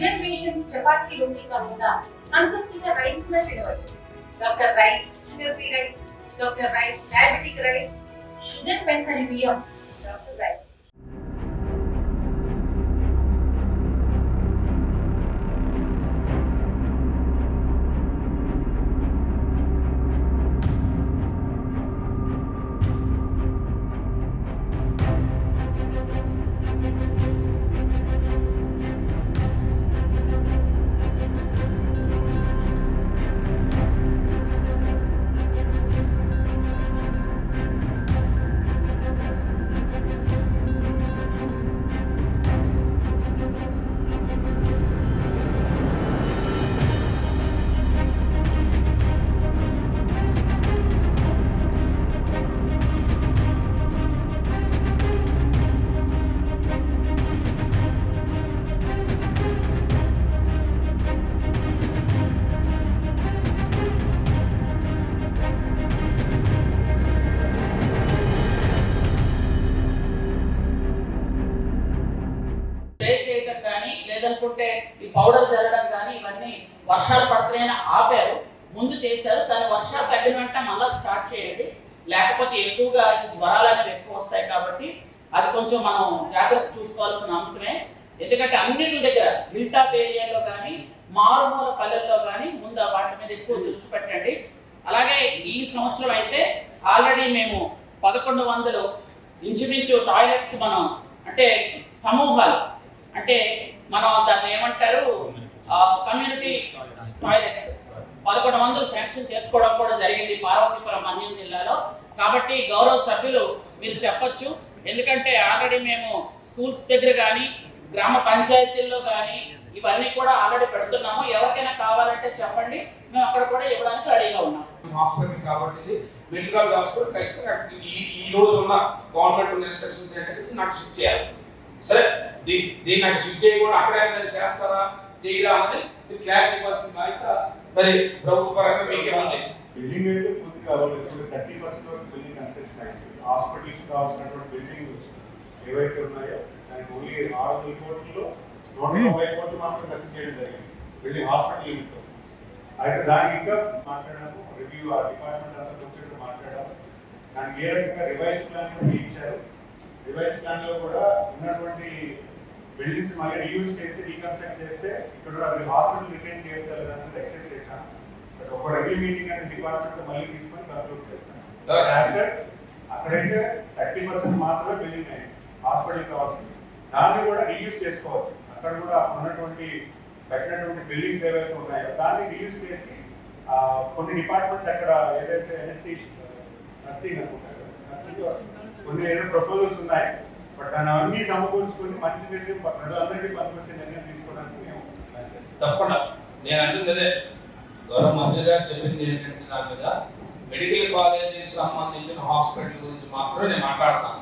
Sugar patients చపాతీలోనే కాకుండా సంతృప్తిగా rice కూడా తినవచ్చు. Doctor rice sugar free rice, doctor rice diabetic rice, sugar పెన్సని బియ్యం, డాక్టర్ రైస్. లేదనుకుంటే ఈ పౌడర్ జరగడం కానీ ఇవన్నీ వర్షాలు పడుతున్నాయని ఆపారు, ముందు చేశారు. దాని వర్షాలు తగ్గిన వెంటనే మళ్ళీ స్టార్ట్ చేయండి, లేకపోతే ఎక్కువగా ఈ జ్వరాలు అనేవి ఎక్కువ వస్తాయి. కాబట్టి అది కొంచెం మనం జాగ్రత్త చూసుకోవాల్సిన అంశమే. ఎందుకంటే అన్నిటి దగ్గర హిల్ టాప్ ఏరియాలో కానీ మారుమూల పల్లెల్లో కానీ ముందు వాటి మీద ఎక్కువ దృష్టి పెట్టండి. అలాగే ఈ సంవత్సరం అయితే ఆల్రెడీ మేము 1100 ఇంచుమించు టాయిలెట్స్ మనం అంటే సమూహాలు అంటే మనం దాన్ని ఏమంటారు కమ్యూనిటీ టాయిలెట్స్ 1100 శాంక్షన్ చేసుకోవడం కూడా జరిగింది పార్వతీపురం మన్యం జిల్లాలో. కాబట్టి గౌరవ సభ్యులు మీరు చెప్పొచ్చు, ఎందుకంటే ఆల్రెడీ మేము స్కూల్స్ దగ్గర కానీ గ్రామ పంచాయతీల్లో కానీ ఇవన్నీ కూడా ఆల్రెడీ పెడుతున్నాము. ఎవరికైనా కావాలంటే చెప్పండి, మేము అక్కడ కూడా ఇవ్వడానికి రెడీగా ఉన్నాం. హాస్పిటల్ కాబట్టి మెడికల్ హాస్పిటల్ ఖచ్చితంగా ఈ రోజు ఉన్న గవర్నమెంట్ ఉన్న ఇన్స్ట్రక్షన్స్ ఏంటంటే నాకు షిఫ్ట్ చేయాలి. సరే దీన్ని నాకు షిఫ్ట్ చేయకుండా అక్కడే చేస్తారా చేయరా అనేది మీరు క్లారిటీ ఇవ్వాల్సిన బాధ్యత మరి ప్రభుత్వ పరంగా మీకే ఉంది. బిల్డింగ్ అయితే పూర్తి కావాలి. 30% వరకు బిల్డింగ్ కన్స్ట్రక్షన్ అయింది. హాస్పిటల్కి కావాల్సినటువంటి బిల్డింగ్ ఏవైతే ఉన్నాయో దానికి ఓన్లీ 600 కోట్లలో 130 కోట్లు మాత్రం ఖర్చు చేయడం జరిగింది బిల్డింగ్ హాస్పిటల్ యూనిట్. అయితే దానికి ఇంకా మాట్లాడాము, రివ్యూ ఆ డిపార్ట్మెంట్ అంతా కూర్చొని మాట్లాడాము. దానికి ఏ రకంగా రివైజ్ ప్లాన్ కూడా ఇచ్చారు. రివైజ్ ప్లాన్ లో కూడా ఉన్నటువంటి బిల్డింగ్స్ మళ్ళీ రీయూజ్ చేసి రీకన్స్ట్రక్ట్ చేస్తే ఇక్కడ హాస్పిటల్ రిటైన్ చేయొచ్చు అనేది ఎక్సెస్ చేశాను. బట్ ఒక రివ్యూ మీటింగ్ అనేది డిపార్ట్మెంట్ తో మళ్ళీ తీసుకొని కంక్లూడ్ చేస్తాను. అక్కడైతే 30% మాత్రమే బిల్డింగ్ అయింది హాస్పిటల్ కావాల్సింది, దాన్ని కూడా రీయూజ్ చేసుకోవచ్చు. అక్కడ కూడా ఉన్నటువంటి కట్టినటువంటి బిల్డింగ్స్ ఏవైతే ఉన్నాయో దాన్ని రీయూజ్ చేసి కొన్ని డిపార్ట్మెంట్స్ అక్కడ ఏదైతే నర్సింగ్ అనుకుంటారు, నర్సింగ్ కొన్ని ఏదో ప్రపోజల్స్ ఉన్నాయి. బట్ దాన్ని అన్ని సమకూర్చుకొని మంచి నిర్ణయం ప్రజలందరికీ పనికొచ్చే నిర్ణయం తీసుకోవడానికి మేము తప్పకుండా నేను అంటుంది అదే. గౌరవ మంత్రి గారు చెప్పింది ఏంటంటే దాని మీద మెడికల్ కాలేజీకి సంబంధించిన హాస్పిటల్ గురించి మాత్రమే నేను మాట్లాడతాను.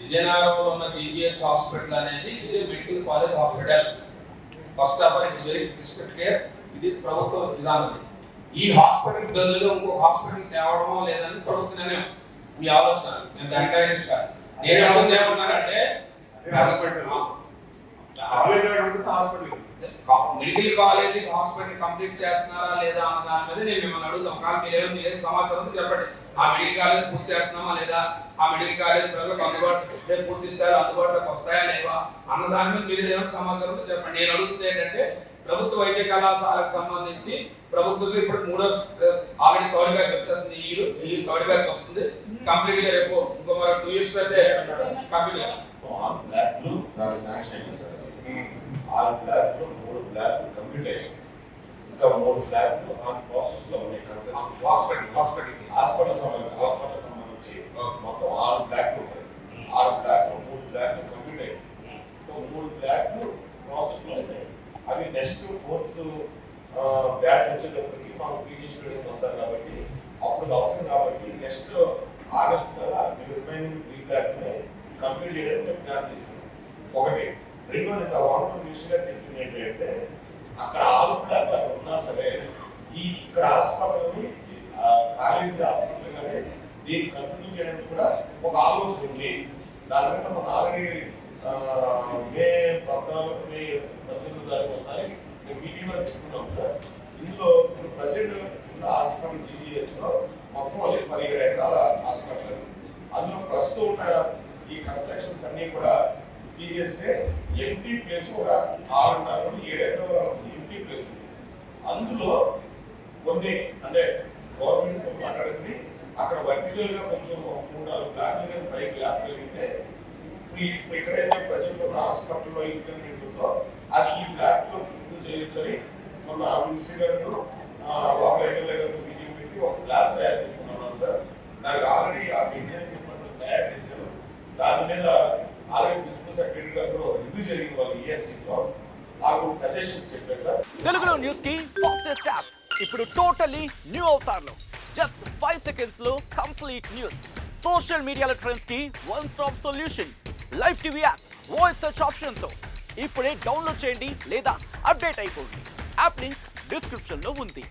విజయనగరంలో ఉన్న జీజీహెచ్ హాస్పిటల్ అనేది ఇది medical college hospital. First of all it is very crystal clear, ఇది ప్రభుత్వ విధానం. ఈ హాస్పిటల్ బదులుగా ఇంకో హాస్పిటల్ తేవడమో లేదని ప్రభుత్వ నిర్ణయం. మీ ఆలోచన నేను దానికైనా నేను అడుగుతుంది ఏమన్నానంటే మెడికల్ కాలేజీ హాస్పిటల్ కంప్లీట్ చేస్తున్నారా లేదా అన్న దాని మీద నేను మిమ్మల్ని అడుగుతాం. కానీ మీరు ఏం సమాచారం చెప్పండి. ఆ మెడికల్ కాలేజ్ పూర్తి చేస్తున్నామా లేదా, ఆ మెడికల్ కాలేజ్ ప్రజలకు అందుబాటు పూర్తి స్థాయిలో అందుబాటులోకి వస్తాయా లేవా అన్న దాని మీద మీరు ఏమైనా సమాచారం చెప్పండి. నేను అడుగుతుంది ఏంటంటే ప్రభుత్వ వైద్య కళాశాలకు సంబంధించి ప్రభుత్వం ఇప్పుడు 3వ ఆల్రెడీ 3rd బ్యాచ్ వచ్చేస్తుంది. ఈ 3rd బ్యాచ్ వస్తుంది కంప్లీట్ గా. రేపు ఇంకో మరో 2 years అయితే కంప్లీట్ గా 6 బ్లాక్లు దాని శాంక్షన్ అయింది సార్. 6 బ్లాక్లు 3 బ్లాక్లు కంప్లీట్ అయ్యాయి. ఇంకా 3 బ్లాక్లు ఆ ప్రాసెస్ లో ఉన్నాయి. కన్స్ట్రక్షన్ హాస్పిటల్ సంబంధించి మొత్తం 6 బ్లాక్లు ఉన్నాయి. 6 బ్లాక్లు 3 బ్లాక్లు కంప్లీట్ అయ్యాయి. 3 బ్లాక్లు ప్రాసెస్ లో ఉన్నాయి. అవి నెక్స్ట్ 4th బ్యాచ్ వచ్చేటప్పటికి మాకు పీజీ స్టూడెంట్స్ వస్తారు కాబట్టి అప్పుడు అవసరం. కాబట్టి నెక్స్ట్ ఆగస్ట్ కల్లా రిమైనింగ్ 3 బ్లాక్ని కంప్లీట్ చేయడానికి మేము ప్లాన్ తీసుకున్నాం. ఒకటి. రెండోది గవర్నమెంట్ న్యూస్గా చెప్పింది ఏంటంటే అక్కడ 6 బ్లాక్లు అక్కడ ఉన్నా సరే ఇక్కడ హాస్పిటల్ని కాలేజీ హాస్పిటల్ కానీ దీన్ని కంటిన్యూ చేయడానికి కూడా ఒక ఆలోచన ఉంది. దాని మీద మనం ఆల్రెడీ మే 14 మే 18 తారీఖు ఒకసారి మేము మీటింగ్ కూడా తీసుకున్నాం సార్. ఇందులో ఇప్పుడు ప్రజెంట్ ఉన్న హాస్పిటల్ జీజీహెచ్లో మొత్తం అది 17 ఎకరాల హాస్పిటల్. అందులో ప్రస్తుతం ఉన్న ఈ కన్స్ట్రక్షన్స్ అన్నీ కూడా తీసేస్తే ఎంటీ ప్లేస్ ఒక 6.5 నుండి 7 ఎకరాల ఎంటీ ప్లేస్ ఉంది. అందులో కొన్ని అంటే గవర్నమెంట్ మాట్లాడుకుని అక్కడ వర్టికల్ గా కొంచెం 3-4 బ్లాక్లు పైకి లేపగలిగితే ఎక్కడైతే ప్రజెంట్ ఉన్న హాస్పిటల్లో ఇంటర్నెట్ ఉందో అది ఈ బ్లాక్ లో ఫుల్ చేయొచ్చని మొన్న మినిస్టర్ గారు లోకల్ ఎమ్మెల్యే గారు మీటింగ్ పెట్టి ఒక బ్లాక్ తయారు చేసుకున్నాం సార్. దానికి ఆల్రెడీ ఆ ఇంజనీరింగ్ డిపార్ట్మెంట్ తయారు చేశారు. దాని మీద ఆల్రెడీ ప్రిన్సిపల్ సెక్రటరీ గారు రివ్యూ జరిగింది వాళ్ళు ఈఎన్సీతో. నాకు సజెషన్స్ చెప్పారు సార్. తెలుగులో న్యూస్ కి ఫాస్టెస్ట్ యాప్ ఇప్పుడు టోటలీ న్యూ అవతార్లో జస్ట్ 5 seconds లో కంప్లీట్ న్యూస్. సోషల్ మీడియాలో ట్రెండ్స్ కి one stop solution. Live TV app voice search option తో ఇప్పుడే డౌన్లోడ్ చేయండి లేదా అప్డేట్ అయిపోండి. యాప్ లింక్ డిస్క్రిప్షన్ లో ఉంది.